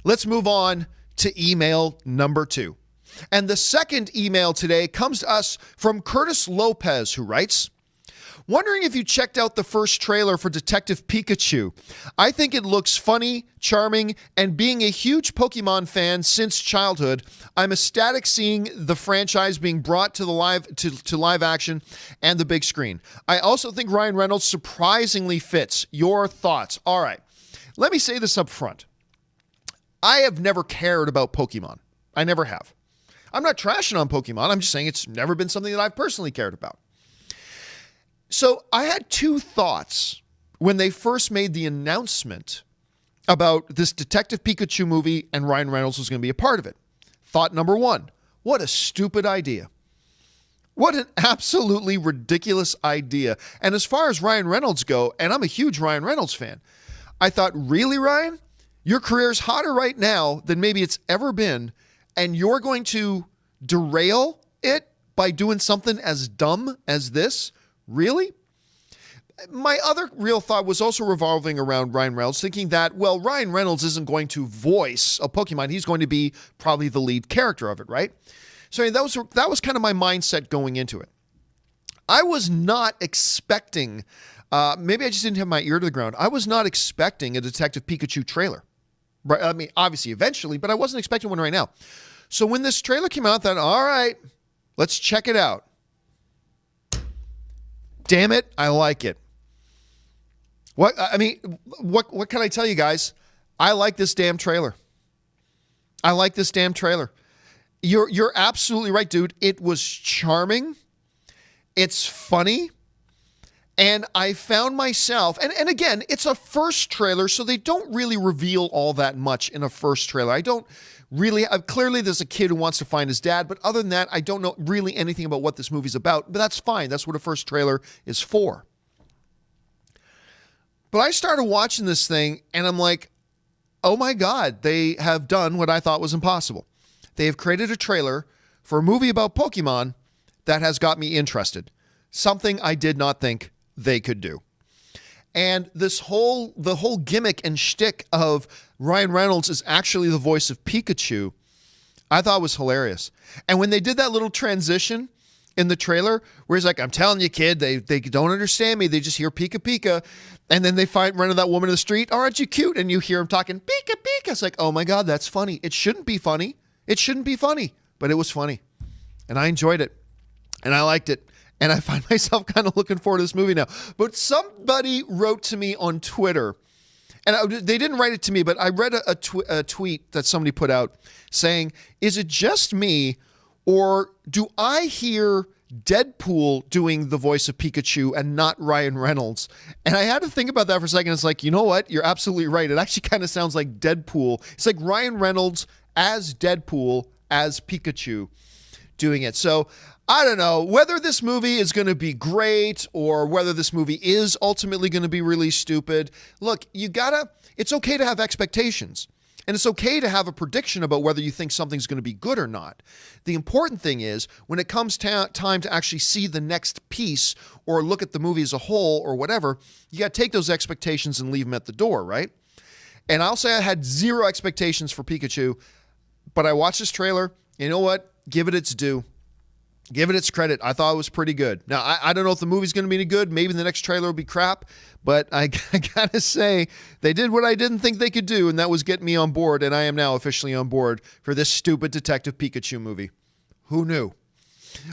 Let's move on to email number 2. And the second email today comes to us from Curtis Lopez, who writes, wondering if you checked out the first trailer for Detective Pikachu. I think it looks funny, charming, and being a huge Pokemon fan since childhood, I'm ecstatic seeing the franchise being brought to the live action and the big screen. I also think Ryan Reynolds surprisingly fits. Your thoughts? All right, let me say this up front. I have never cared about Pokemon. I never have. I'm not trashing on Pokemon. I'm just saying it's never been something that I've personally cared about. So I had 2 thoughts when they first made the announcement about this Detective Pikachu movie and Ryan Reynolds was going to be a part of it. Thought number 1, what a stupid idea. What an absolutely ridiculous idea. And as far as Ryan Reynolds go, and I'm a huge Ryan Reynolds fan, I thought, really, Ryan? Your career's hotter right now than maybe it's ever been, and you're going to derail it by doing something as dumb as this? Really? My other real thought was also revolving around Ryan Reynolds, thinking that, well, Ryan Reynolds isn't going to voice a Pokemon. He's going to be probably the lead character of it, right? So that was kind of my mindset going into it. I was not expecting, maybe I just didn't have my ear to the ground. I was not expecting a Detective Pikachu trailer. Right? I mean, obviously, eventually, but I wasn't expecting one right now. So when this trailer came out, I thought, all right, let's check it out. Damn it, I like it. What can I tell you guys? I like this damn trailer. I like this damn trailer. You're absolutely right, dude. It was charming. It's funny. And I found myself, and again, it's a first trailer, so they don't really reveal all that much in a first trailer. I don't really, clearly there's a kid who wants to find his dad, but other than that, I don't know really anything about what this movie's about, but that's fine. That's what a first trailer is for. But I started watching this thing, and I'm like, oh my God, they have done what I thought was impossible. They have created a trailer for a movie about Pokemon that has got me interested. Something I did not think they could do. And the whole gimmick and shtick of Ryan Reynolds is actually the voice of Pikachu, I thought was hilarious. And when they did that little transition in the trailer where he's like, I'm telling you, kid, they don't understand me. They just hear Pika Pika. And then they run into that woman in the street. Oh, aren't you cute? And you hear him talking Pika Pika. It's like, oh my God, that's funny. It shouldn't be funny. It shouldn't be funny, but it was funny. And I enjoyed it. And I liked it. And I find myself kind of looking forward to this movie now. But somebody wrote to me on Twitter, and they didn't write it to me, but I read a tweet that somebody put out saying, is it just me, or do I hear Deadpool doing the voice of Pikachu and not Ryan Reynolds? And I had to think about that for a second. It's like, you know what? You're absolutely right. It actually kind of sounds like Deadpool. It's like Ryan Reynolds as Deadpool as Pikachu doing it. So I don't know whether this movie is going to be great or whether this movie is ultimately going to be really stupid. Look, it's okay to have expectations, and it's okay to have a prediction about whether you think something's going to be good or not. The important thing is when it comes time to actually see the next piece or look at the movie as a whole or whatever, you got to take those expectations and leave them at the door, right? And I'll say I had zero expectations for Pikachu, but I watched this trailer. You know what? Give it its due. Give it its credit. I thought it was pretty good. Now, I don't know if the movie's going to be any good. Maybe the next trailer will be crap. But I got to say, they did what I didn't think they could do, and that was get me on board. And I am now officially on board for this stupid Detective Pikachu movie. Who knew?